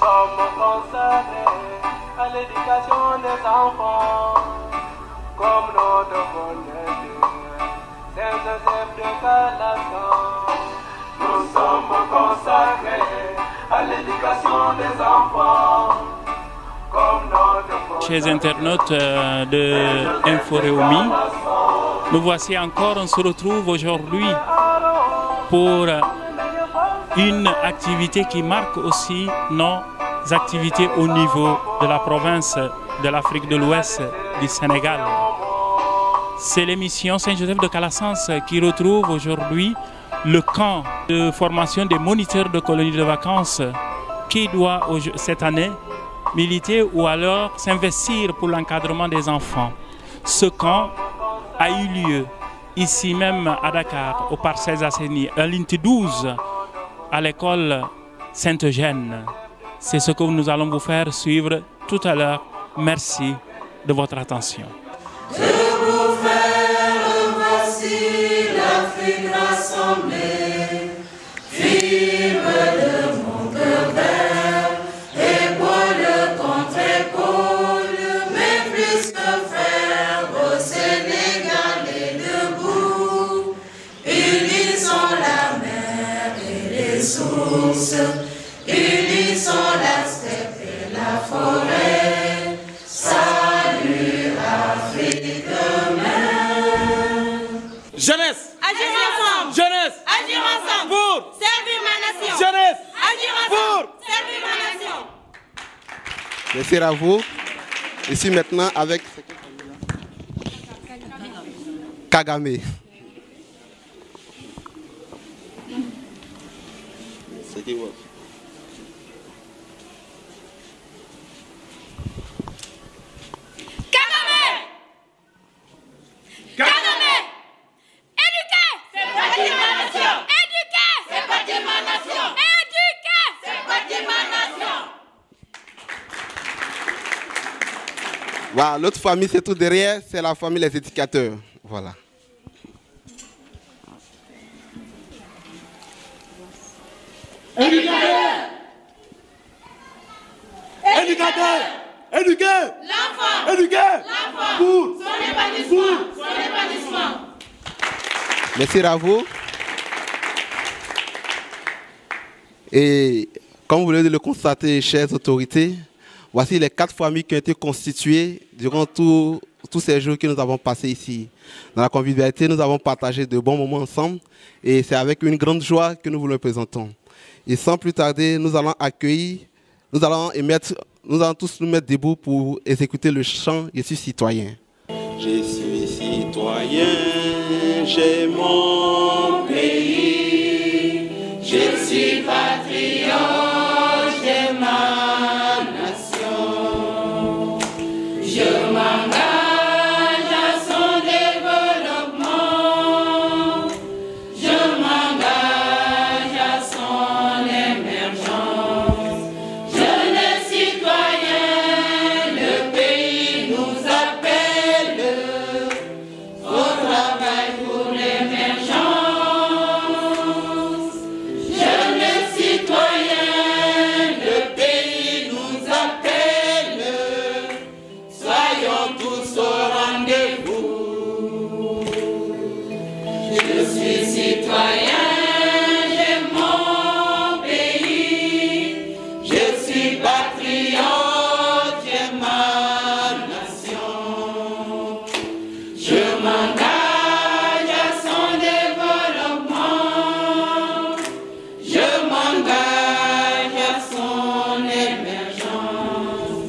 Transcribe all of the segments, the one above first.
sommes consacrés à l'éducation des enfants, comme notre fondateur, Saint Joseph de Calassan. Nous sommes consacrés à l'éducation des enfants, comme notre fondateur. Chers internautes de Info Réumi, nous voici encore, on se retrouve aujourd'hui pour une activité qui marque aussi nos activités au niveau de la province de l'Afrique de l'Ouest du Sénégal. C'est l'émission Saint-Joseph de Calassens qui retrouve aujourd'hui le camp de formation des moniteurs de colonies de vacances qui doit cette année militer ou alors s'investir pour l'encadrement des enfants. Ce camp a eu lieu ici même à Dakar, au Parcelles Assainies, à l'unité 12, à l'école Saint-Eugène. C'est ce que nous allons vous faire suivre tout à l'heure. Merci de votre attention. Debout frères, voici l'Afrique rassemblée, fibre de mon cœur vert, épaule contre épaule, mais plus que frères, au Sénégal est debout, unissons la mer et les sources, unissons la steppe et la forêt, salut Afrique demain. Jeunesse, agir ensemble, jeunesse, agir ensemble, pour servir ma nation, jeunesse, agir ensemble, servir ma nation. Merci à vous. Ici maintenant avec Kagame. C'est qui vous? Voilà, l'autre famille, c'est tout derrière, c'est la famille des éducateurs. Voilà. éducateur, éducateur, éduquer, L'enfant, éduquer, l'enfant, pour, son épanouissement. Merci à vous. Et comme vous l'avez le constater, chères autorités, voici les 4 familles qui ont été constituées durant tous ces jours que nous avons passés ici. Dans la convivialité, nous avons partagé de bons moments ensemble et c'est avec une grande joie que nous vous le présentons. Et sans plus tarder, nous allons accueillir, nous allons tous nous mettre debout pour exécuter le chant « Je suis citoyen ». Je suis citoyen, j'ai mon pays, je suis patriote, j'ai ma nation, je m'engage à son développement, je m'engage à son émergence. Jeunes citoyens, le pays nous appelle au travail pour l'émergence. Jeunes citoyens, le pays nous appelle, soyons tous au rendez-vous. Je suis citoyen, j'ai mon pays, je suis patriote, j'ai ma nation. Je m'engage à son développement, je m'engage à son émergence.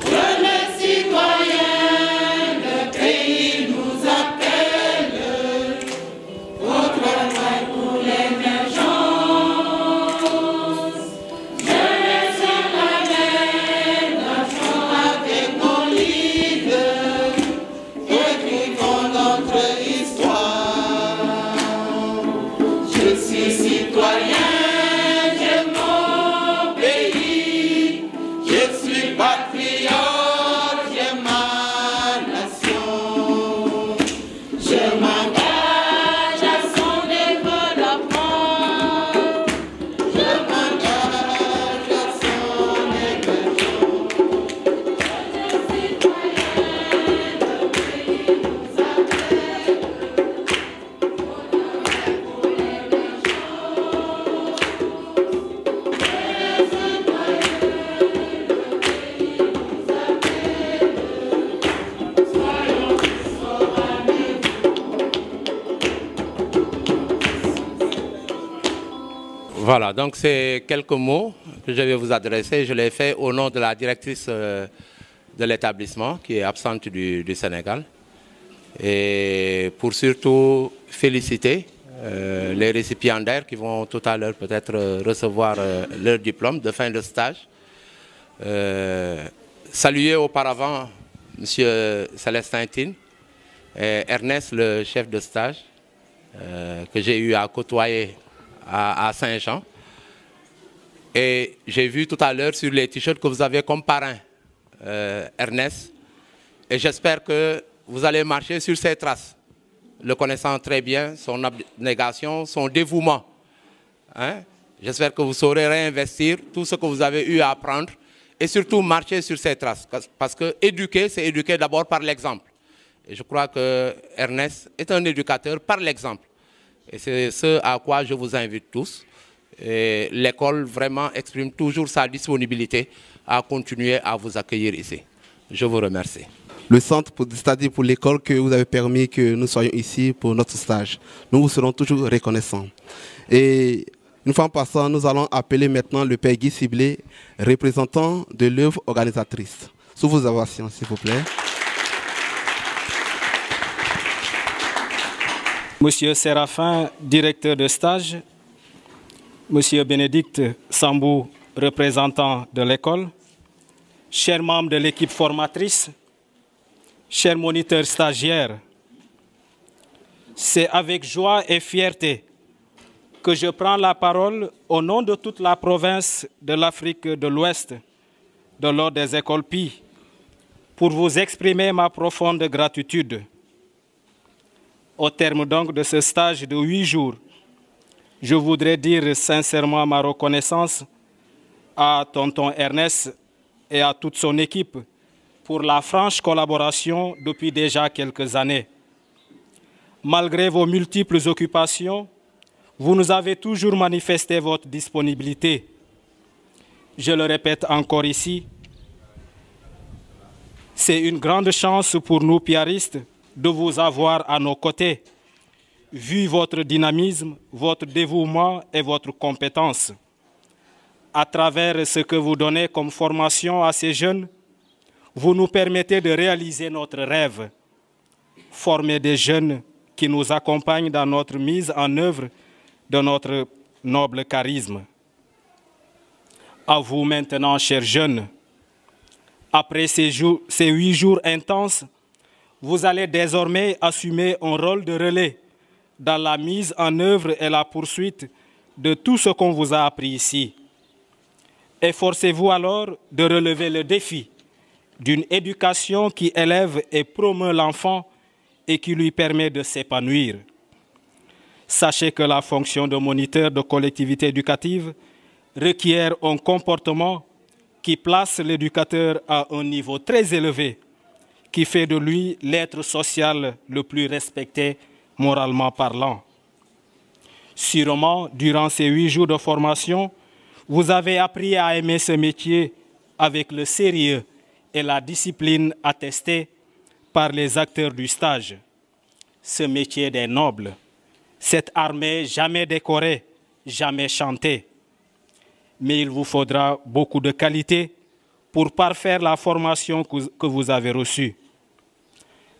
Jeunes citoyens, le pays nous appelle au travail pour l'émergence. Jeunes citoyens, Voilà, donc c'est quelques mots que je vais vous adresser. Je l'ai fait au nom de la directrice de l'établissement qui est absente du Sénégal. Et pour surtout féliciter les récipiendaires qui vont tout à l'heure peut-être recevoir leur diplôme de fin de stage. Saluer auparavant M. Célestin Tine et Ernest, le chef de stage, que j'ai eu à côtoyer à Saint-Jean. Et j'ai vu tout à l'heure sur les t-shirts que vous avez comme parrain, Ernest. Et j'espère que vous allez marcher sur ses traces, le connaissant très bien, son abnégation, son dévouement. Hein? J'espère que vous saurez réinvestir tout ce que vous avez eu à apprendre et surtout marcher sur ses traces. Parce que éduquer, c'est éduquer d'abord par l'exemple. Et je crois que Ernest est un éducateur par l'exemple. Et c'est ce à quoi je vous invite tous. L'école vraiment exprime toujours sa disponibilité à continuer à vous accueillir ici. Je vous remercie. Le centre, c'est-à-dire pour l'école que vous avez permis que nous soyons ici pour notre stage. Nous vous serons toujours reconnaissants. Et une fois en passant, nous allons appeler maintenant le Père Guy Siblé, représentant de l'œuvre organisatrice. Sous vos ovations, s'il vous plaît. Monsieur Séraphin, directeur de stage, Monsieur Bénédicte Sambou, représentant de l'école, chers membres de l'équipe formatrice, chers moniteurs stagiaires, c'est avec joie et fierté que je prends la parole au nom de toute la province de l'Afrique de l'Ouest, de l'Ordre des écoles Pi, pour vous exprimer ma profonde gratitude. Au terme donc de ce stage de 8 jours, je voudrais dire sincèrement ma reconnaissance à tonton Ernest et à toute son équipe pour la franche collaboration depuis déjà quelques années. Malgré vos multiples occupations, vous nous avez toujours manifesté votre disponibilité. Je le répète encore ici, c'est une grande chance pour nous piaristes de vous avoir à nos côtés, vu votre dynamisme, votre dévouement et votre compétence. À travers ce que vous donnez comme formation à ces jeunes, vous nous permettez de réaliser notre rêve, former des jeunes qui nous accompagnent dans notre mise en œuvre de notre noble charisme. À vous maintenant, chers jeunes, après ces 8 jours intenses, vous allez désormais assumer un rôle de relais dans la mise en œuvre et la poursuite de tout ce qu'on vous a appris ici. Efforcez-vous alors de relever le défi d'une éducation qui élève et promeut l'enfant et qui lui permet de s'épanouir. Sachez que la fonction de moniteur de collectivité éducative requiert un comportement qui place l'éducateur à un niveau très élevé, qui fait de lui l'être social le plus respecté moralement parlant. Sûrement, durant ces 8 jours de formation, vous avez appris à aimer ce métier avec le sérieux et la discipline attestée par les acteurs du stage. Ce métier des nobles, cette armée jamais décorée, jamais chantée. Mais il vous faudra beaucoup de qualité pour parfaire la formation que vous avez reçue.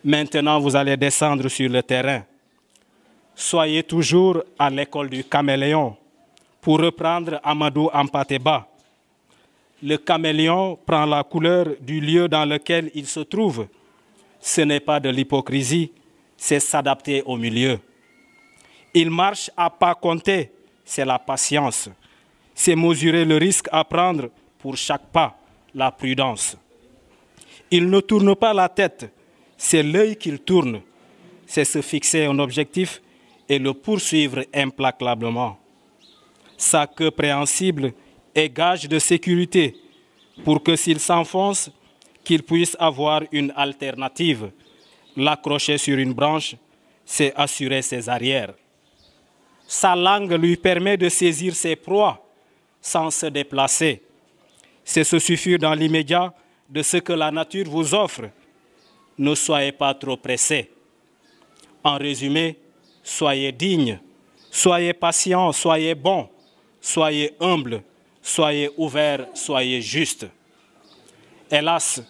Maintenant, vous allez descendre sur le terrain. Soyez toujours à l'école du caméléon, pour reprendre Amadou Ampateba. Le caméléon prend la couleur du lieu dans lequel il se trouve. Ce n'est pas de l'hypocrisie, c'est s'adapter au milieu. Il marche à pas compter, c'est la patience. C'est mesurer le risque à prendre pour chaque pas, la prudence. Il ne tourne pas la tête, c'est l'œil qu'il tourne. C'est se fixer un objectif et le poursuivre implacablement. Sa queue préhensible est gage de sécurité pour que s'il s'enfonce, qu'il puisse avoir une alternative. L'accrocher sur une branche, c'est assurer ses arrières. Sa langue lui permet de saisir ses proies sans se déplacer. C'est se suffire dans l'immédiat de ce que la nature vous offre. Ne soyez pas trop pressés. En résumé, soyez dignes, soyez patients, soyez bons. soyez humbles, soyez ouverts, soyez justes. Hélas,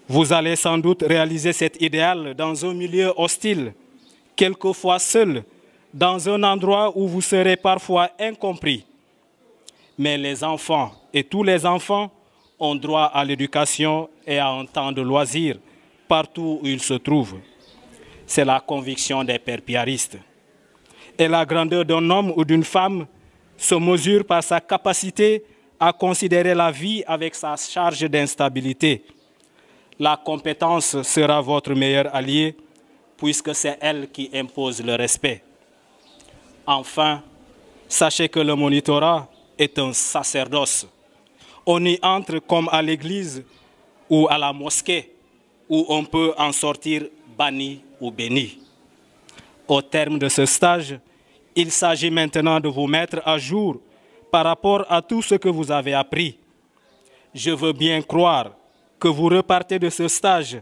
vous allez sans doute réaliser cet idéal dans un milieu hostile, quelquefois seul, dans un endroit où vous serez parfois incompris. Mais les enfants et tous les enfants ont droit à l'éducation et à un temps de loisir partout où ils se trouvent. C'est la conviction des pères piaristes. Et la grandeur d'un homme ou d'une femme se mesure par sa capacité à considérer la vie avec sa charge d'instabilité. La compétence sera votre meilleur allié puisque c'est elle qui impose le respect. Enfin, sachez que le monitorat est un sacerdoce. On y entre comme à l'église ou à la mosquée, où on peut en sortir banni ou béni. Au terme de ce stage, il s'agit maintenant de vous mettre à jour par rapport à tout ce que vous avez appris. Je veux bien croire que vous repartez de ce stage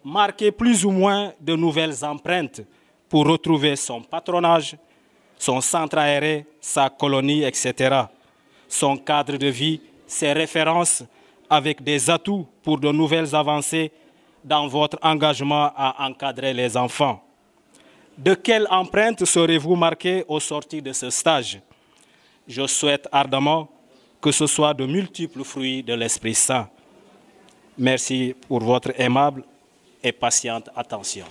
marqué plus ou moins de nouvelles empreintes pour retrouver son patronage, son centre aéré, sa colonie, etc. Son cadre de vie, ses références avec des atouts pour de nouvelles avancées dans votre engagement à encadrer les enfants. De quelle empreinte serez-vous marqué au sortir de ce stage? Je souhaite ardemment que ce soit de multiples fruits de l'Esprit Saint. Merci pour votre aimable et patiente attention.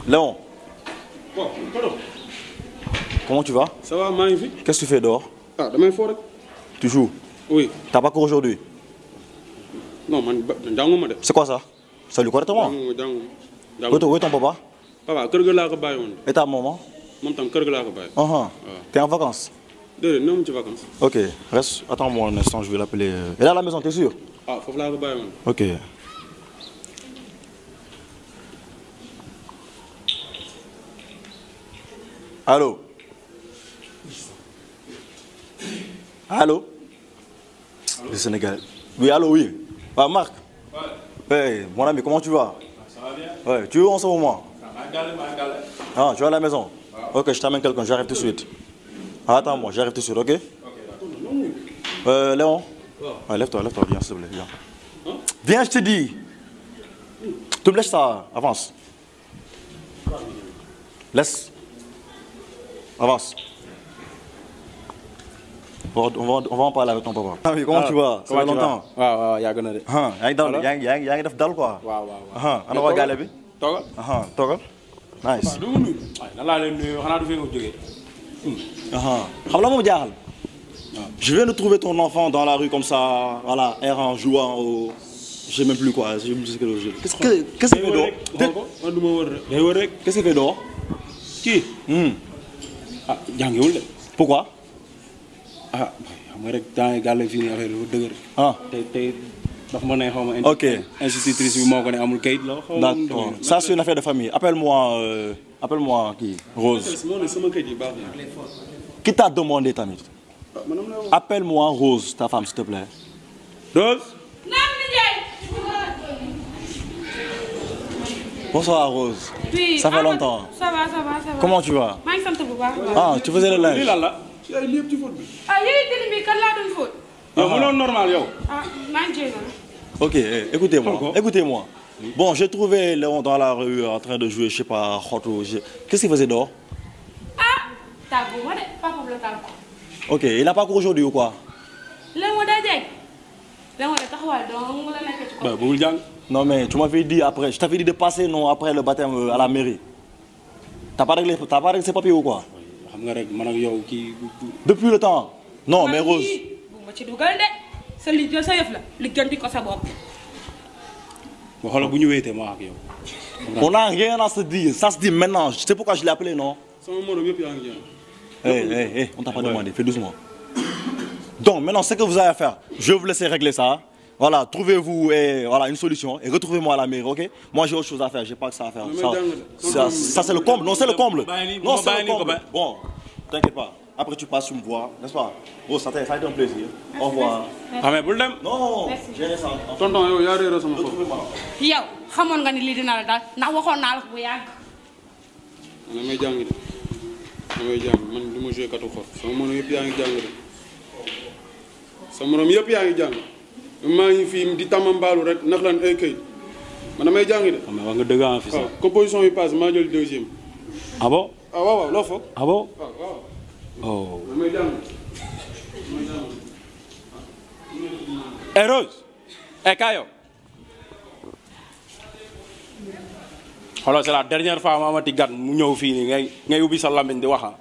Léon. Comment tu vas? Ça va, magnifique. Qu'est-ce que tu fais dehors? Ah, demain forêt. Tu joues? Oui. T'as pas cours aujourd'hui? Non, c'est quoi ça? Salut correctement. Où est ton papa? Papa, kër ga laa ko bàyyi woon. Et ta maman? Moom tam kër ga laa ko bàyyi. T'es en vacances? Non, tu vacances. Ok, reste, attends-moi un instant, je vais l'appeler. Elle est à la maison, t'es sûr? Ah, faut laa ko bàyyi woon. Ok. Allô? Allô? Le Sénégal. Oui, allô, oui. Ah, Marc? Ouais. Hey, mon ami, comment tu vas? Ça va bien? Ouais, tu es où en ce moment? Ah, tu es à la maison? Ouais. Ok, je t'amène quelqu'un, j'arrive tout de suite. Ah, attends-moi, j'arrive tout de suite, ok? Léon? Ouais, lève-toi, viens, s'il te plaît, viens. Hein? Viens, je te dis. Tu me laisses ça, avance. Laisse. Avance. On va en parler avec ton papa. Ah oui, comment tu vas? Ça fait longtemps. Ouais, y'a gën a de. yaa ngi def dal quoi. waaw. ana waa gaale bi. Toogal. Toogal. Nice. du nuyu. Nan laa leen nuyu xanaa du fee nga jógee. xam la moom jaaxal. Je viens de trouver ton enfant dans la rue comme ça, voilà, errant, jouant au... Je sais même plus quoi, je me dis que le jeu. Qu'est-ce qu'il fait dehors? Qu'est-ce qu'il fait dehors? Qui? Ah, jàngiwul de. Pourquoi? Ah, xam nga rek temps yi gàlle fii nii affaire dafa dëgër. Ah. Tey dafa ma ne xaw ma. Ok. Institutrice bi moo ko ne amul kayit la. D'accord. Ça c'est une affaire de famille. Appelle-moi qui? Rose. Sama kayit yi baax na. Qui t'a demandé tamit? Appelle-moi Rose, ta femme, s'il te plaît. Rose? Bonsoir Rose. Oui. Ça fait longtemps. Ça va. Comment tu vas? maa ngi sant bu baax. Ah, tu faisais le linge. Lii lan la? Ci ay lépp ci faute bi. Ah, yéen a tëdd bi kan laa doon fóot. Yow mënoon normal yow. Ah, maa ngi jéem Ok, écoutez-moi, écoutez-moi. Bon, j'ai trouvé Léon dans la rue en train de jouer, je sais pas, Khoto. Qu'est-ce qu'il faisait dehors? Ah, tabou, moi, pas pour le tabou. Ok, il n'a pas cours aujourd'hui ou quoi? Léon Dadjek. Léon de Tahwal, donc, la nekk ci Bah, bul jàng. Non mais tu m'avais dit après, je t'avais dit de passer non après le baptême à la mairie. T'as pas réglé ces papiers ou quoi? Xam nga rek man ak yow kii. Depuis le temps. Non mais Rose. bu ma ci dugal de sa liggéey sa yëf la liggéey ko sa bopp. Ba xoolal bu ñu wéetee ma ak yow. On n'a rien à se dire, ça se dit maintenant. Je sais pourquoi je l'ai appelé, non? Sama morom yëpp yaa ngi Hé, on t'a pas demandé, fais doucement. Donc maintenant, ce que vous avez à faire, je vais vous laisser régler ça. Voilà, trouvez-vous voilà, une solution et retrouvez-moi à la mairie, ok? Moi j'ai autre chose à faire, j'ai pas que ça à faire. Ça c'est le comble, non c'est le comble. Non c'est le comble. Bon, t'inquiète pas. Après tu passes, tu me vois, n'est-ce pas? Bon, ça a été un plaisir. Au revoir. Ah mais bul dem. Non, j'ai rien ça. Tonton yow yaa réeré sama xol. Retrouvez-moi. yow xamoon nga ni lii dina la daal ndax waxoon naa la ko bu yàgg. Damay jàng de. Damay jàng man du ma joué katu xor. Sama morom yëpp yaa ngi jàng de. Sama morom yëpp yaa ngi jàng. maa ngi fii di tamambaalu rek nax lan ay këy man damay jàngi de. mais wax nga dëgg ah fii sax. composition yi passe maa jël deuxième. ah bon. ah waaw waaw loo foog. ah bon. waaw. oh. damay jàng. eh Rose. eh Kayo. xoolal c'est la dernière fois ma amati gan mu ñëw fii nii ngay ubbi sa làmmiñ di wax ah.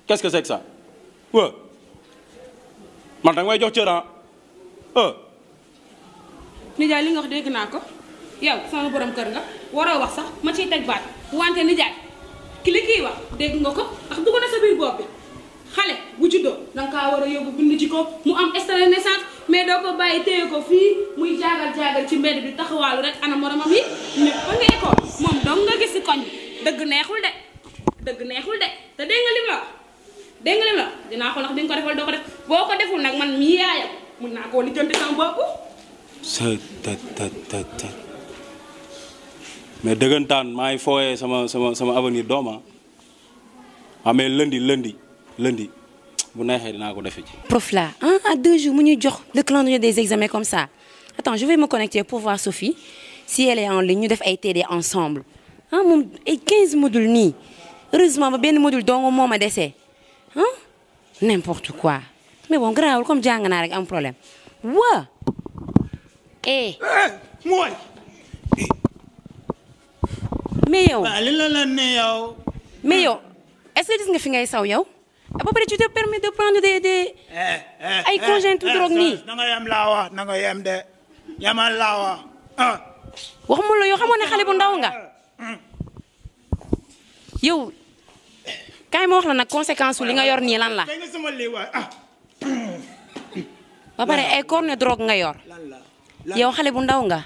qu'est-ce que c'est que ça. wa man danga may jox cër ah. nijaay li nga wax dégg naa ko yow sama borom kër nga waroo wax sax ma ciy teg baat wante nijaay ki li kii wax dégg nga ko ndax dugg na sa biir bopp bi xale bu juddoo danga kaa war a yóbbu bind ci ko mu am extrait de naissance mais doo ko bàyyi téye ko fii muy jaagal ci mbedd bi taxawaalu rek ana moromam yi mais ba nga école moom dong nga gis si koñ bi dëgg neexul de te dégg nga lim la dinaa ko ndax di nga ko defal doo ko def boo ko deful nag man mii yaayam mun naa koo lijjanti sama bopp. mais dëggantaan maa ngi fooyee sama avenir dooma ah mais lundi bu neexee dinaa ko defe ci. prof là à 2 jours mu ñuy jox le calendrier des examens comme ça attends je vais me connecter pour voir Sophie si elle est en ligne ñu def ay TD ensemble ah moom ay 15 modules nii heureusement ba benn module dong moo ma desee ah n'importe quoi mais bon garaawul comme jàng naa rek am problème waa mooy. mais yow. waaw li la ne yow. mais yow est-ce que gis nga fi ngay saw yow. à peu près tu te permets de prendre des ay congés tout drogue nii. na nga yem laa wax na nga yem de yamal laa wax ah. waxuma la yow xamoon ne xale bu ndaw nga. yow kaay ma wax la nag conséquence su li nga yor nii lan la. ba pare ay corne drogue nga yor. yow xale bu ndaw nga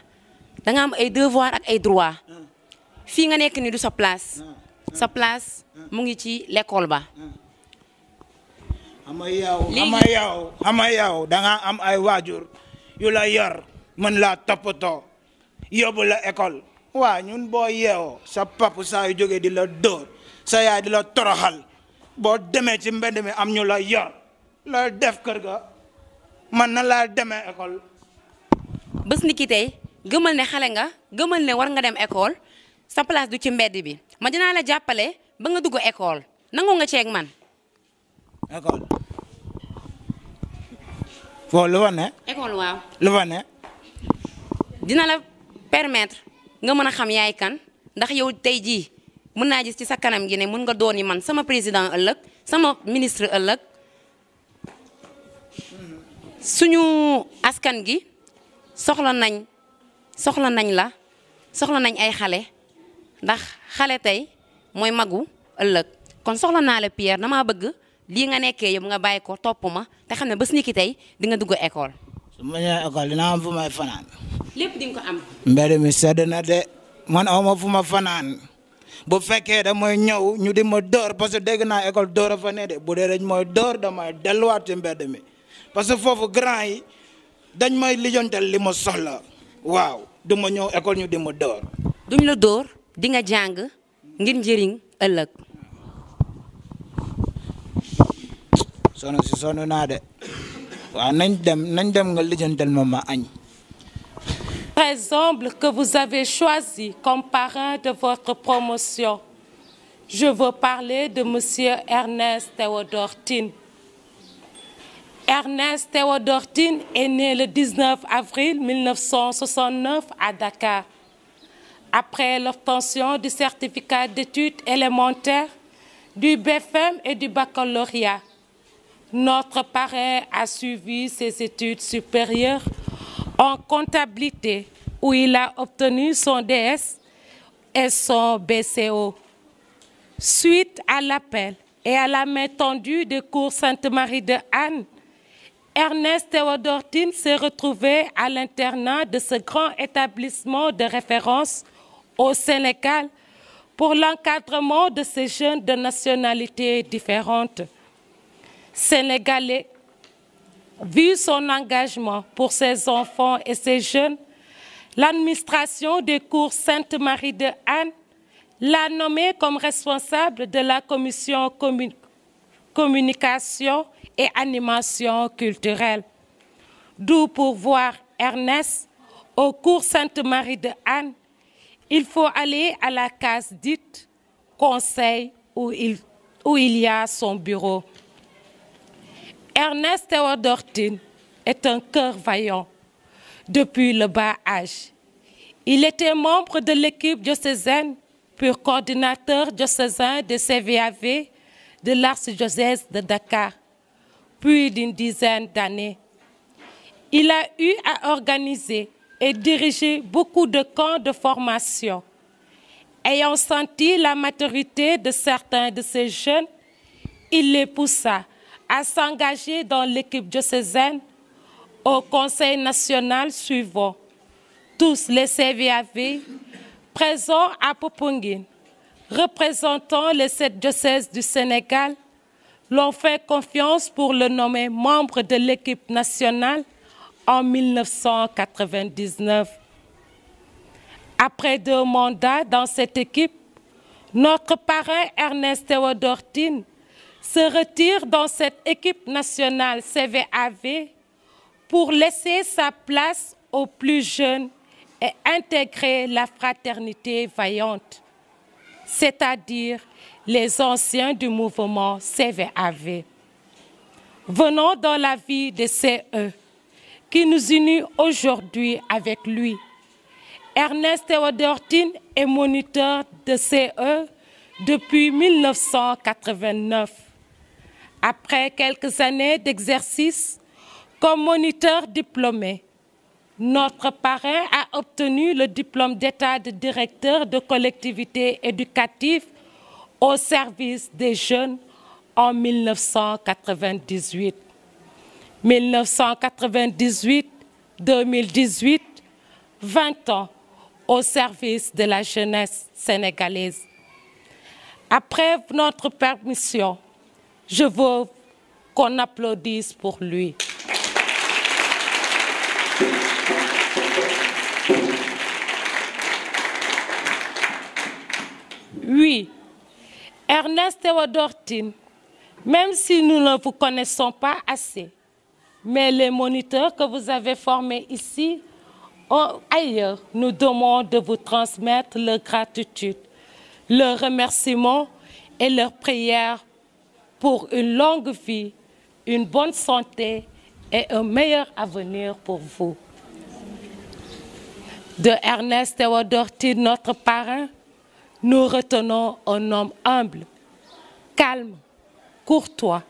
da nga am ay devoir ak ay droit fii nga nekk ni du sa place mu ngi ci l'école ba. ama yow da nga am ay waajur yu la yor mën laa toppatoo yóbbu la école waa ñun boo yeewoo sa papa saa yu jógee di la dóor sa yaay di la toroxal boo demee ci mbedd mi am ñu la yor la def kër ga man na laa demee école. bés ni ki tey gëmal ne xale nga gëmal ne war nga dem école sa place du ci mbedd bi ma dinaa la jàppale ba nga dugg école nangu nga ceeg man. école foo lu fa ne. école waaw. lu fa ne. dina la permettre nga mën a xam yaay kan ndax yow tey jii mën naa gis ci sa kanam gi ne mën nga doon man sama président ëllëg sama ministre ëllëg suñu askan gi. soxla nañ la soxla nañ ay xale ndax xale tey mooy magu ëllëg kon soxla naa la Pierre damaa bëgg lii nga nekkee yëpp nga bàyyi ko topp ma te xam ne bés ni ki tey di nga dugg école. su ma ñëwee école dina am fu may fanaan. lépp di nga ko am. mbedd mi sedd na de man aw ma fu ma fanaan bu fekkee da mooy ñëw ñu di ma dóor parce que dégg naa école dóor a fa ne de bu dee dañ mooy dóor damay delluwaat ci mbedd mi parce que foofu grand yi. dañ may lijjantal li ma soxla waaw du ma ñëw école ñu di ma dóor. duñ la dóor di nga jàng ngir njëriñ ëllëg. sonn naa de waaw nañ dem nga lijjantal ma añ. très humble que vous avez choisi comme parrain de votre promotion. Je veux parler de M. Ernest Théodore Tine. Ernest Théodore Tine est né le 19 avril 1969 à Dakar. Après l'obtention du certificat d'études élémentaires, du BFM et du baccalauréat, notre parrain a suivi ses études supérieures en comptabilité, où il a obtenu son DS et son BCO. Suite à l'appel et à la main tendue des cours Sainte-Marie de Anne, Ernest Théodore Tine s'est retrouvé à l'internat de ce grand établissement de référence au Sénégal pour l'encadrement de ces jeunes de nationalités différentes. Sénégalais, vu son engagement pour ses enfants et ses jeunes, l'administration des cours Sainte-Marie de Anne l'a nommé comme responsable de la commission communication et animation culturelle. D'où pour voir Ernest au cours Sainte-Marie de Anne, il faut aller à la case dite conseil où il y a son bureau. Ernest Théodore Tine est un cœur vaillant depuis le bas âge. Il était membre de l'équipe diocésaine, puis coordinateur diocésain de CVAV de l'archidiocèse de Dakar, puis d'une dizaine d'années. Il a eu à organiser et diriger beaucoup de camps de formation. Ayant senti la maturité de certains de ces jeunes, il les poussa à s'engager dans l'équipe diocésaine au Conseil national suivant. Tous les CVAV présents à Popenguine, représentant les 7 diocèses du Sénégal, l'ont fait confiance pour le nommer membre de l'équipe nationale en 1999. Après 2 mandats dans cette équipe, notre parrain Ernest Théodore Tine se retire dans cette équipe nationale CVAV pour laisser sa place aux plus jeunes et intégrer la fraternité vaillante, c'est-à-dire les anciens du mouvement CVAV. Venons dans la vie de CE qui nous unit aujourd'hui avec lui. Ernest Théodore Tine est moniteur de CE depuis 1989. Après quelques années d'exercice comme moniteur diplômé, notre parrain a obtenu le diplôme d'état de directeur de collectivité éducative au service des jeunes en 1998. 1998-2018, 20 ans au service de la jeunesse sénégalaise. Après notre permission, je veux qu'on applaudisse pour lui. Oui, Ernest Théodore Tine, même si nous ne vous connaissons pas assez, mais les moniteurs que vous avez formés ici ou ailleurs nous demandent de vous transmettre leur gratitude, leur remerciement et leurs prières pour une longue vie, une bonne santé et un meilleur avenir pour vous. De Ernest Théodore Tine, notre parrain, nous retenons un homme humble, calme, courtois,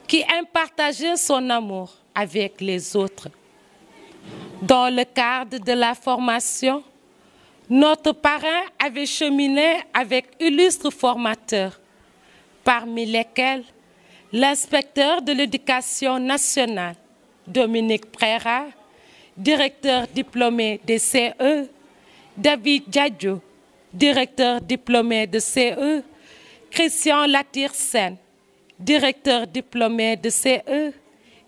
qui aime partager son amour avec les autres. Dans le cadre de la formation, notre parrain avait cheminé avec illustres formateurs, parmi lesquels l'inspecteur de l'éducation nationale, Dominique Préra, directeur diplômé des CE, David Djadjo, directeur diplômé de CE, Christian Latir-Sen, directeur diplômé de CE,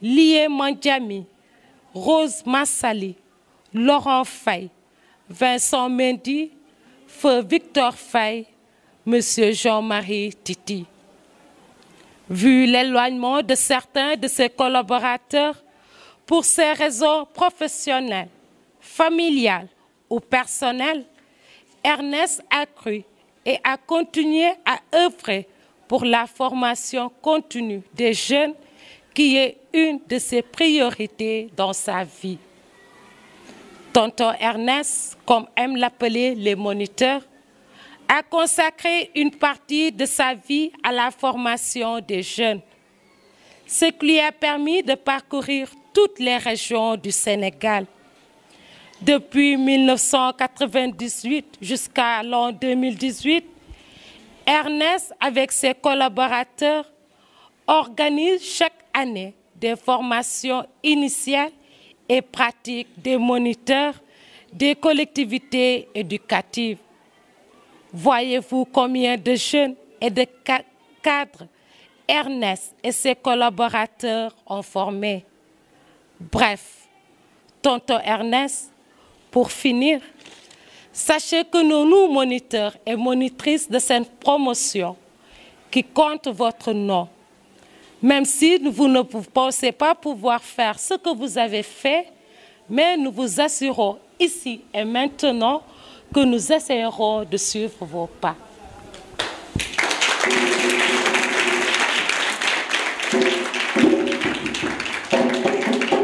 Lié Mandjami, Rose Massali, Laurent Faye, Vincent Mendy, Feu Victor Faye, Monsieur Jean-Marie Titi. Vu l'éloignement de certains de ses collaborateurs pour ces raisons professionnelles, familiale ou personnelle, Ernest a cru et a continué à œuvrer pour la formation continue des jeunes qui est une de ses priorités dans sa vie. Tonton Ernest, comme aiment l'appeler les moniteurs, a consacré une partie de sa vie à la formation des jeunes, ce qui lui a permis de parcourir toutes les régions du Sénégal. Depuis 1998 jusqu'à l'an 2018, Ernest, avec ses collaborateurs, organise chaque année des formations initiales et pratiques des moniteurs des collectivités éducatives. Voyez-vous combien de jeunes et de cadres Ernest et ses collaborateurs ont formés. Bref, tonton Ernest, pour finir, sachez que nous, moniteurs et monitrices de cette promotion, qui compte votre nom, même si vous ne pensez pas pouvoir faire ce que vous avez fait, mais nous vous assurons ici et maintenant que nous essayerons de suivre vos pas.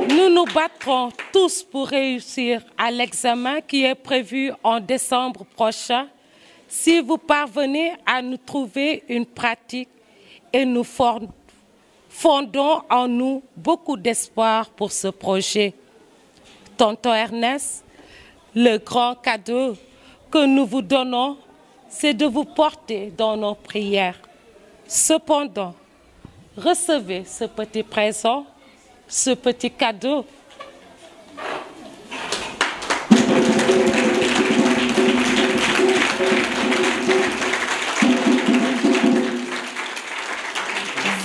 Nous nous battrons tous pour réussir à l'examen qui est prévu en décembre prochain si vous parvenez à nous trouver une pratique et nous fondons en nous beaucoup d'espoir pour ce projet. Tonton Ernest, le grand cadeau que nous vous donnons, c'est de vous porter dans nos prières. Cependant, recevez ce petit présent, ce petit cadeau.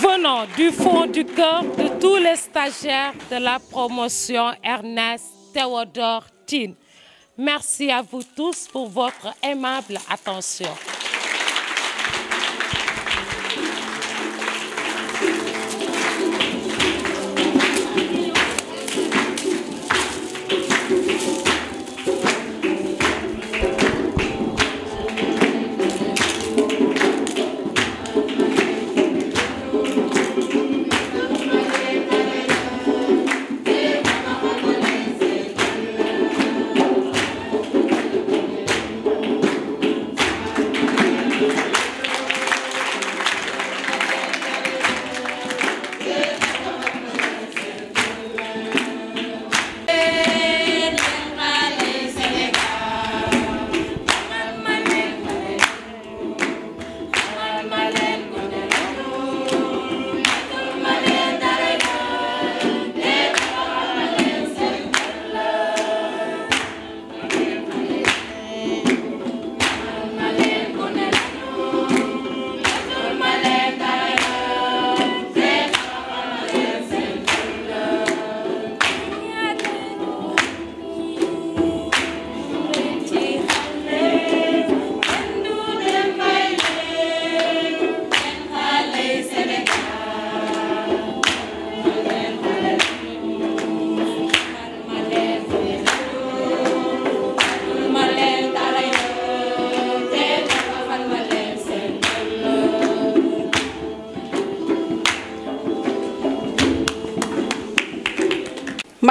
Venant du fond du cœur de tous les stagiaires de la promotion Ernest Théodore Tine. Merci à vous tous pour votre aimable attention.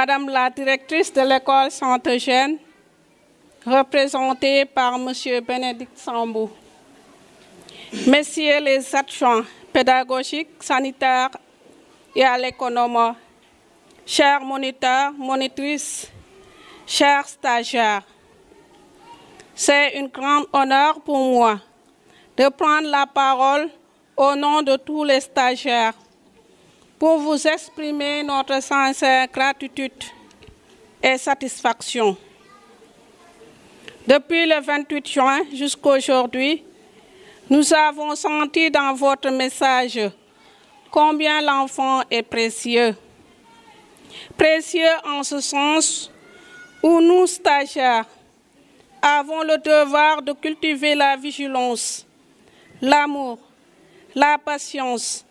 Madame la directrice de l'école Saint-Eugène, représentée par Monsieur Bénédicte Sambou, Messieurs les adjoints pédagogiques, sanitaires et à l'économie, chers moniteurs, monitrices, chers stagiaires, c'est un grand honneur pour moi de prendre la parole au nom de tous les stagiaires pour vous exprimer notre sincère gratitude et satisfaction. Depuis le 28 juin jusqu'à aujourd'hui, nous avons senti dans votre message combien l'enfant est précieux. Précieux en ce sens où nous, stagiaires, avons le devoir de cultiver la vigilance, l'amour, la patience,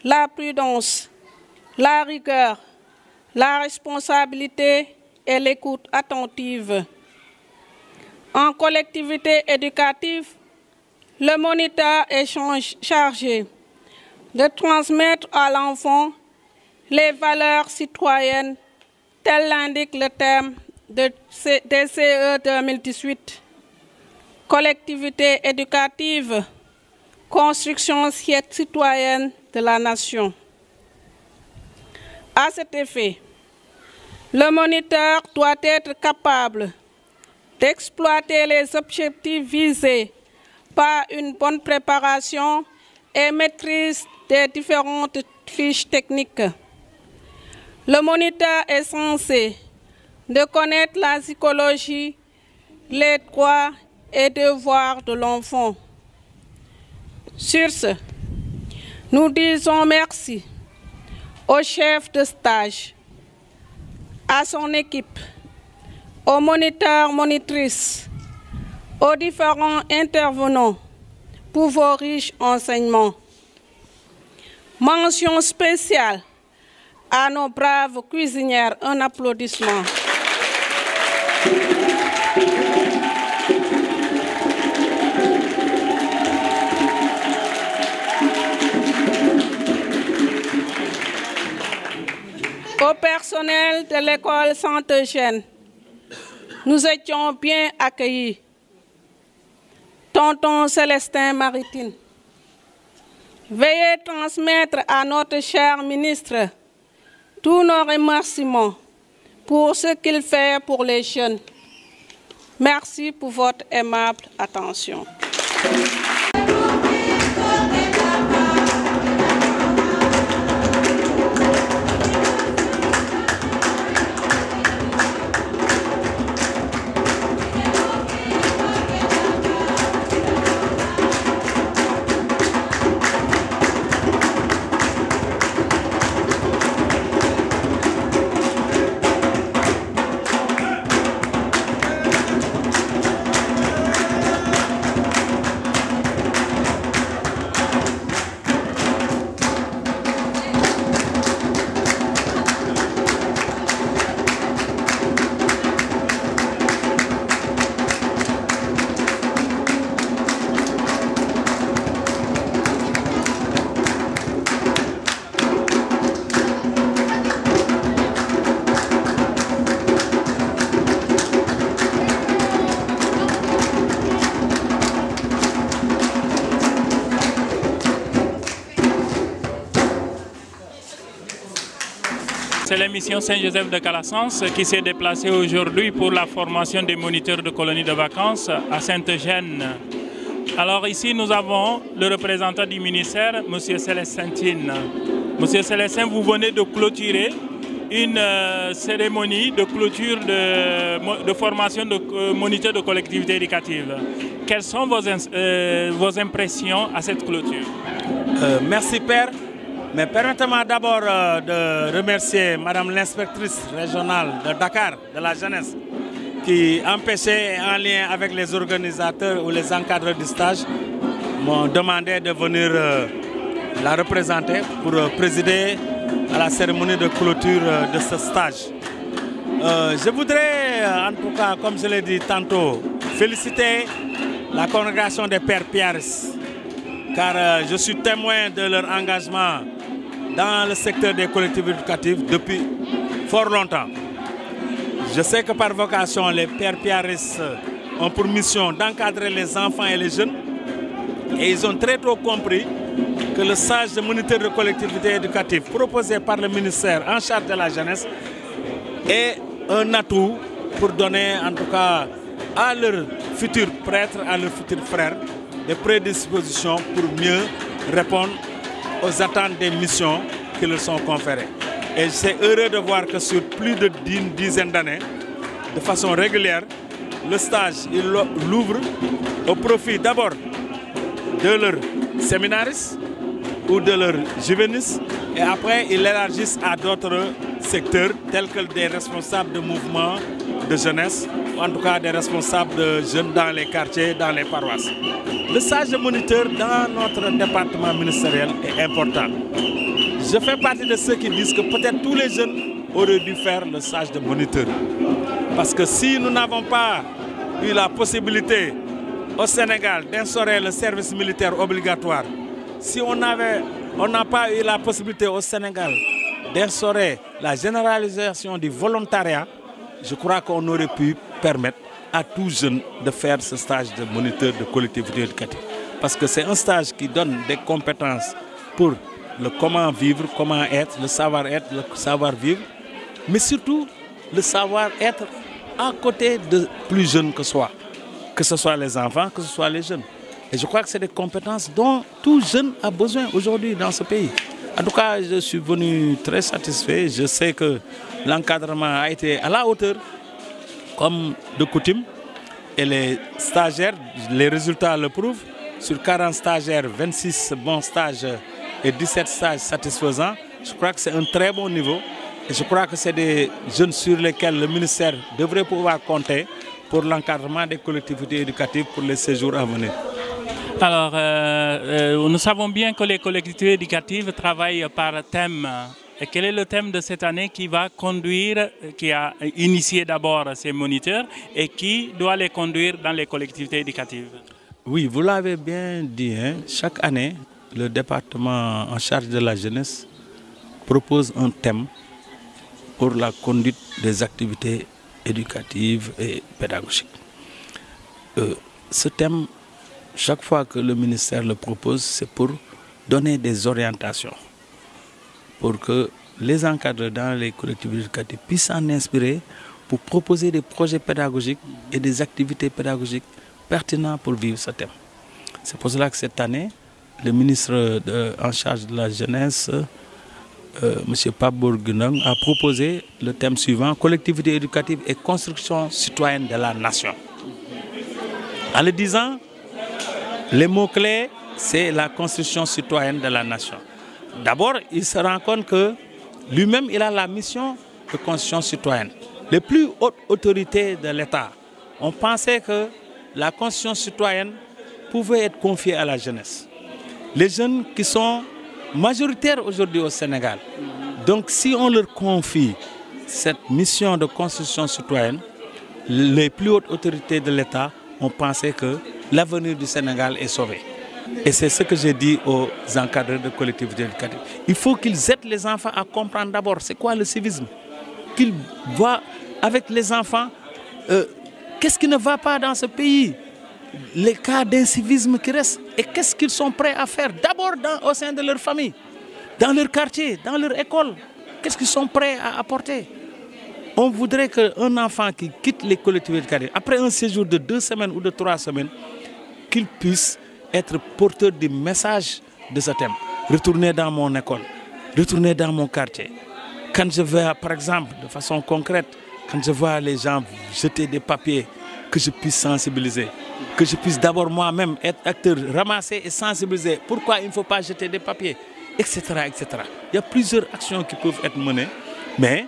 la prudence, la rigueur, la responsabilité et l'écoute attentive. En collectivité éducative, le moniteur est chargé de transmettre à l'enfant les valeurs citoyennes, tel l'indique le thème de DCE 2018. Collectivité éducative, construction citoyenne de la nation. À cet effet, le moniteur doit être capable d'exploiter les objectifs visés par une bonne préparation et maîtrise des différentes fiches techniques. Le moniteur est censé de connaître la psychologie, les droits et devoirs de l'enfant. Sur ce, nous disons merci au chef de stage, à son équipe, aux moniteurs, monitrices, aux différents intervenants pour vos riches enseignements. Mention spéciale à nos braves cuisinières. Un applaudissement. Au personnel de l'école Saint-Eugène, nous étions bien accueillis. Tonton Célestin Maritime, veuillez transmettre à notre cher ministre tous nos remerciements pour ce qu'il fait pour les jeunes. Merci pour votre aimable attention. C'est l'émission Saint-Joseph de Calassens qui s'est déplacée aujourd'hui pour la formation des moniteurs de colonies de vacances à Saint-Eugène. Alors ici, nous avons le représentant du ministère, M. Célestin. M. Célestin, vous venez de clôturer une cérémonie de clôture de formation de moniteurs de collectivité éducative. Quelles sont vos impressions à cette clôture? Merci Père. Mais permettez-moi d'abord de remercier Madame l'inspectrice régionale de Dakar, de la jeunesse, qui empêchait, en lien avec les organisateurs ou les encadreurs du stage, m'ont demandé de venir la représenter pour présider à la cérémonie de clôture de ce stage. Je voudrais, en tout cas, comme je l'ai dit tantôt, féliciter la congrégation des Pères Piaristes, car je suis témoin de leur engagement dans le secteur des collectivités éducatives depuis fort longtemps. Je sais que par vocation, les Pères Piaristes ont pour mission d'encadrer les enfants et les jeunes, et ils ont très tôt compris que le stage de moniteur de collectivité éducative proposé par le ministère en charge de la jeunesse est un atout pour donner en tout cas à leurs futurs prêtres, à leurs futurs frères, des prédispositions pour mieux répondre aux attentes des missions qui leur sont conférées. Et je suis heureux de voir que sur plus d'une dizaine d'années, de façon régulière, le stage, il l'ouvre au profit d'abord de leurs séminaristes ou de leurs juvénistes, et après ils l'élargissent à d'autres secteurs tels que des responsables de mouvements de jeunesse, ou en tout cas des responsables de jeunes dans les quartiers, dans les paroisses. Le stage de moniteur dans notre département ministériel est important. Je fais partie de ceux qui disent que peut-être tous les jeunes aurait dû faire le stage de moniteur. Parce que si nous n'avons pas eu la possibilité au Sénégal d'instaurer le service militaire obligatoire, si on n'a pas eu la possibilité au Sénégal d'instaurer la généralisation du volontariat, je crois qu'on aurait pu permettre à tout jeune de faire ce stage de moniteur de collectivité éducative. Parce que c'est un stage qui donne des compétences pour le comment vivre, comment être, le savoir-être, le savoir-vivre, mais surtout le savoir-être à côté de plus jeunes que ce soit les enfants, que ce soit les jeunes. Et je crois que c'est des compétences dont tout jeune a besoin aujourd'hui dans ce pays. En tout cas, je suis venu très satisfait. Je sais que l'encadrement a été à la hauteur, comme de coutume. Et les stagiaires, les résultats le prouvent. Sur 40 stagiaires, 26 bons stages et 17 stages satisfaisants. Je crois que c'est un très bon niveau. Et je crois que c'est des jeunes sur lesquels le ministère devrait pouvoir compter pour l'encadrement des collectivités éducatives pour les séjours à venir. Alors, nous savons bien que les collectivités éducatives travaillent par thème. Et quel est le thème de cette année qui va conduire, qui a initié d'abord ces moniteurs et qui doit les conduire dans les collectivités éducatives? Oui, vous l'avez bien dit, hein? Chaque année, le département en charge de la jeunesse propose un thème pour la conduite des activités éducatives et pédagogiques. Ce thème, chaque fois que le ministère le propose, c'est pour donner des orientations, pour que les encadreurs dans les collectivités éducatives puissent en inspirer pour proposer des projets pédagogiques et des activités pédagogiques pertinents pour vivre ce thème. C'est pour cela que cette année, le ministre en charge de la jeunesse, M. Pape Bourguignon, a proposé le thème suivant, collectivité éducative et construction citoyenne de la nation. En le disant, les mots-clés, c'est la construction citoyenne de la nation. D'abord, il se rend compte que lui-même, il a la mission de construction citoyenne. Les plus hautes autorités de l'État ont pensé que la construction citoyenne pouvait être confiée à la jeunesse. Les jeunes qui sont majoritaires aujourd'hui au Sénégal. Donc, si on leur confie cette mission de construction citoyenne, les plus hautes autorités de l'État ont pensé que l'avenir du Sénégal est sauvé. Et c'est ce que j'ai dit aux encadreurs de collectivités éducatives. Il faut qu'ils aident les enfants à comprendre d'abord c'est quoi le civisme. Qu'ils voient avec les enfants qu'est-ce qui ne va pas dans ce pays, les cas d'incivisme qui restent et qu'est-ce qu'ils sont prêts à faire d'abord au sein de leur famille, dans leur quartier, dans leur école. Qu'est-ce qu'ils sont prêts à apporter? On voudrait qu'un enfant qui quitte les collectivités éducatives, après un séjour de 2 semaines ou de 3 semaines, qu'il puisse être porteur du message de ce thème. Retourner dans mon école, retourner dans mon quartier. Quand je vais, par exemple, de façon concrète, quand je vois les gens jeter des papiers, que je puisse sensibiliser, que je puisse d'abord moi-même être acteur, ramasser et sensibiliser. Pourquoi il ne faut pas jeter des papiers, etc., etc. Il y a plusieurs actions qui peuvent être menées, mais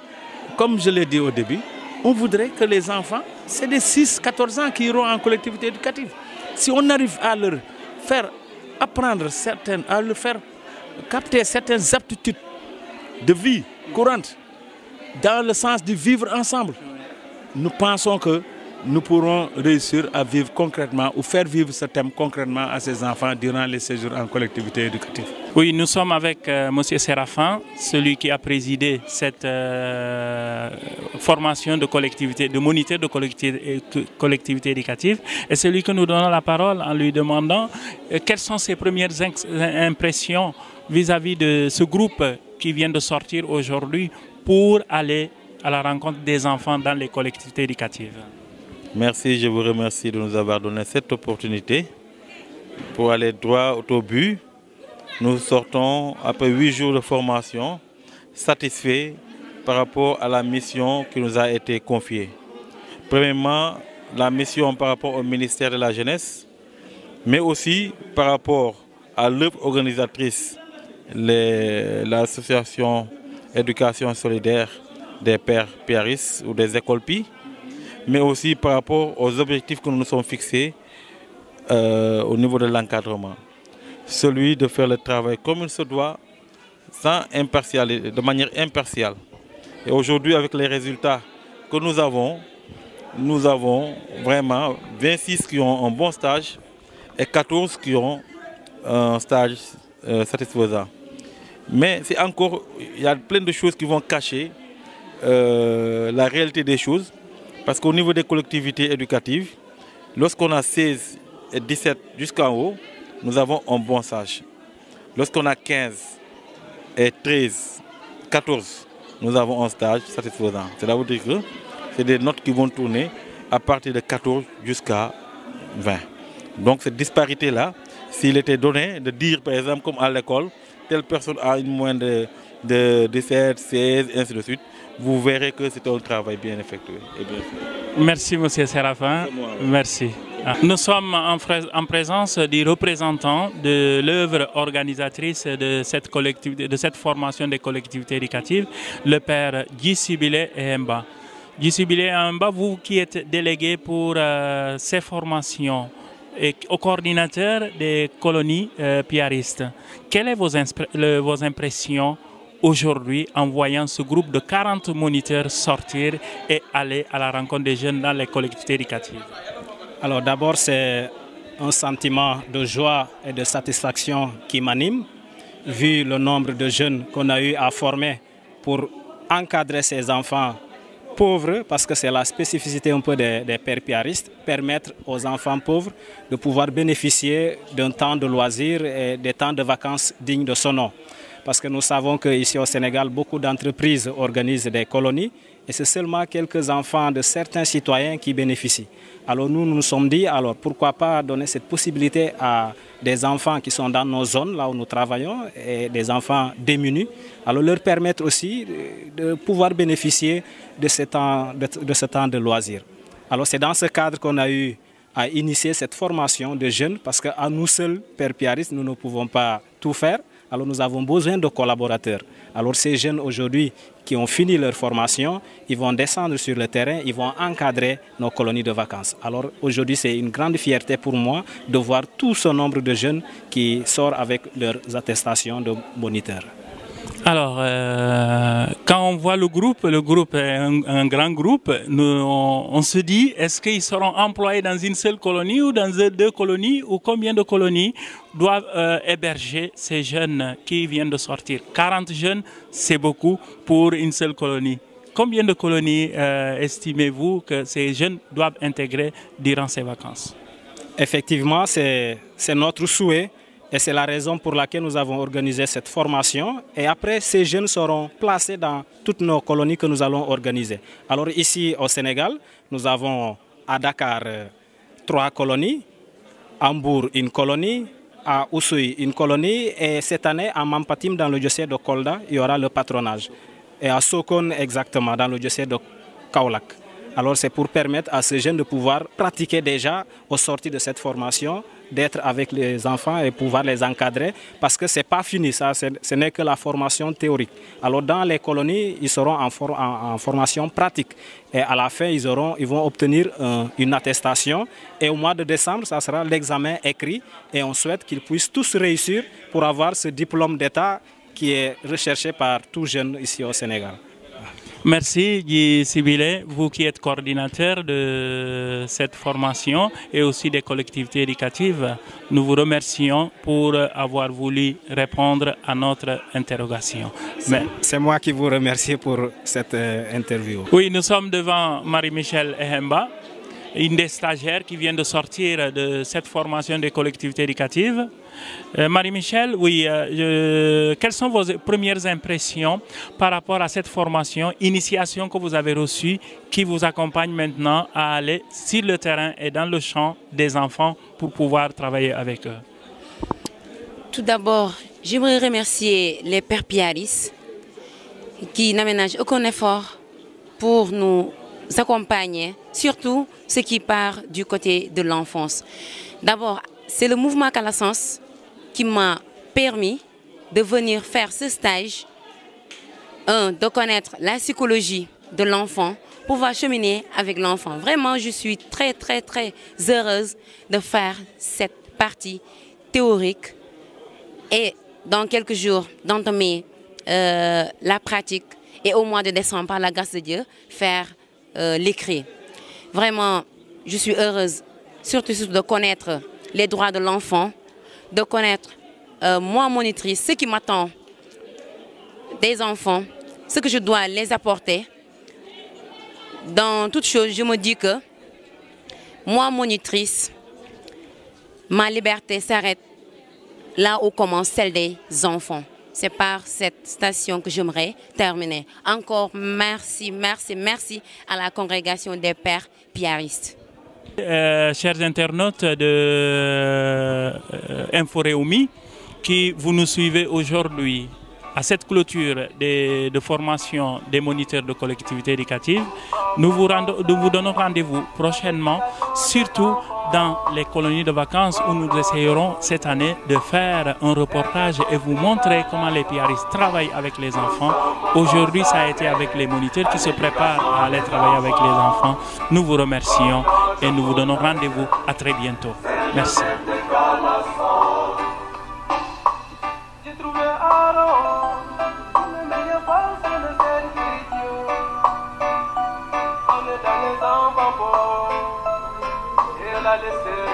comme je l'ai dit au début, on voudrait que les enfants, c'est des 6-14 ans qui iront en collectivité éducative. Si on arrive à leur faire apprendre à leur faire capter certaines aptitudes de vie courante, dans le sens de vivre ensemble, nous pensons que nous pourrons réussir à vivre concrètement ou faire vivre ce thème concrètement à ces enfants durant les séjours en collectivité éducative. Oui, nous sommes avec M. Séraphin, celui qui a présidé cette formation de collectivité, de moniteur de collectivité éducative, et celui que nous donnons la parole en lui demandant quelles sont ses premières impressions vis-à-vis de ce groupe qui vient de sortir aujourd'hui pour aller à la rencontre des enfants dans les collectivités éducatives. Merci, je vous remercie de nous avoir donné cette opportunité pour aller droit au but. Nous sortons après 8 jours de formation satisfaits par rapport à la mission qui nous a été confiée. Premièrement, la mission par rapport au ministère de la Jeunesse, mais aussi par rapport à l'œuvre organisatrice, l'association Éducation solidaire des pères piaristes ou des écoles PI, mais aussi par rapport aux objectifs que nous nous sommes fixés au niveau de l'encadrement. Celui de faire le travail comme il se doit, de manière impartiale. Et aujourd'hui, avec les résultats que nous avons vraiment 26 qui ont un bon stage et 14 qui ont un stage satisfaisant. Mais c'est encore, il y a plein de choses qui vont cacher la réalité des choses. Parce qu'au niveau des collectivités éducatives, lorsqu'on a 16 et 17 jusqu'en haut, nous avons un bon stage. Lorsqu'on a 15 et 13, 14, nous avons un stage satisfaisant. Cela veut dire que c'est des notes qui vont tourner à partir de 14 jusqu'à 20. Donc cette disparité-là, s'il était donné de dire par exemple comme à l'école, telle personne a une moyenne de 17, 16, ainsi de suite, vous verrez que c'est un travail bien effectué et bien fait. Merci M. Séraphin. Merci. Nous sommes en présence du représentant de l'œuvre organisatrice de cette formation des collectivités éducatives, le père Djissibile Ehemba. Djissibile Ehemba, vous qui êtes délégué pour ces formations et au coordinateur des colonies piaristes, quelles sont vos impressions aujourd'hui en voyant ce groupe de 40 moniteurs sortir et aller à la rencontre des jeunes dans les collectivités éducatives? Alors d'abord, c'est un sentiment de joie et de satisfaction qui m'anime, vu le nombre de jeunes qu'on a eu à former pour encadrer ces enfants pauvres, parce que c'est la spécificité un peu des pères piaristes, permettre aux enfants pauvres de pouvoir bénéficier d'un temps de loisirs et des temps de vacances dignes de son nom. Parce que nous savons qu'ici au Sénégal, beaucoup d'entreprises organisent des colonies et c'est seulement quelques enfants de certains citoyens qui bénéficient. Alors nous nous sommes dit, alors pourquoi pas donner cette possibilité à des enfants qui sont dans nos zones, là où nous travaillons, et des enfants démunis, alors leur permettre aussi de pouvoir bénéficier de ce temps de loisirs. Alors c'est dans ce cadre qu'on a eu à initier cette formation de jeunes, parce qu'à nous seuls, pères piaristes, nous ne pouvons pas tout faire. Alors nous avons besoin de collaborateurs. Alors ces jeunes aujourd'hui qui ont fini leur formation, ils vont descendre sur le terrain, ils vont encadrer nos colonies de vacances. Alors aujourd'hui c'est une grande fierté pour moi de voir tout ce nombre de jeunes qui sortent avec leurs attestations de moniteurs. Alors, quand on voit le groupe est un grand groupe, on se dit, est-ce qu'ils seront employés dans une seule colonie ou dans deux colonies, ou combien de colonies doivent héberger ces jeunes qui viennent de sortir? 40 jeunes, c'est beaucoup pour une seule colonie. Combien de colonies estimez-vous que ces jeunes doivent intégrer durant ces vacances? Effectivement, c'est notre souhait. Et c'est la raison pour laquelle nous avons organisé cette formation. Et après, ces jeunes seront placés dans toutes nos colonies que nous allons organiser. Alors ici au Sénégal, nous avons à Dakar 3 colonies, à Mbour une colonie, à Oussouye une colonie, et cette année à Mampatim dans le diocèse de Kolda, il y aura le patronage. Et à Sokone exactement dans le diocèse de Kaolack. Alors c'est pour permettre à ces jeunes de pouvoir pratiquer déjà au sortir de cette formation, d'être avec les enfants et pouvoir les encadrer, parce que ce n'est pas fini, ça, ce n'est que la formation théorique. Alors dans les colonies, ils seront en formation pratique et à la fin, ils vont obtenir une attestation et au mois de décembre, ça sera l'examen écrit et on souhaite qu'ils puissent tous réussir pour avoir ce diplôme d'État qui est recherché par tout jeune ici au Sénégal. Merci Djissibile, vous qui êtes coordinateur de cette formation et aussi des collectivités éducatives. Nous vous remercions pour avoir voulu répondre à notre interrogation. C'est moi qui vous remercie pour cette interview. Oui, nous sommes devant Marie-Michel Ehemba, une des stagiaires qui vient de sortir de cette formation des collectivités éducatives. Marie-Michel, oui, quelles sont vos premières impressions par rapport à cette formation, initiation que vous avez reçue, qui vous accompagne maintenant à aller sur le terrain et dans le champ des enfants pour pouvoir travailler avec eux? Tout d'abord, j'aimerais remercier les pères piaristes qui n'aménagent aucun effort pour nous accompagner, surtout ce qui part du côté de l'enfance. D'abord, c'est le mouvement Calassens qui m'a permis de venir faire ce stage, de connaître la psychologie de l'enfant, pouvoir cheminer avec l'enfant. Vraiment, je suis très heureuse de faire cette partie théorique et dans quelques jours d'entamer la pratique et au mois de décembre, par la grâce de Dieu, faire l'écrit. Vraiment, je suis heureuse, surtout de connaître les droits de l'enfant, de connaître, moi, monitrice, ce qui m'attend des enfants, ce que je dois les apporter. Dans toute chose, je me dis que moi, monitrice, ma liberté s'arrête là où commence celle des enfants. C'est par cette station que j'aimerais terminer. Encore merci, merci, merci à la congrégation des pères piaristes. Chers internautes de Inforéumi, qui vous nous suivez aujourd'hui à cette clôture de formation des moniteurs de collectivités éducatives, nous vous donnons rendez-vous prochainement, surtout dans les colonies de vacances où nous essayerons cette année de faire un reportage et vous montrer comment les piaristes travaillent avec les enfants. Aujourd'hui, ça a été avec les moniteurs qui se préparent à aller travailler avec les enfants. Nous vous remercions et nous vous donnons rendez-vous à très bientôt. Merci. Laissez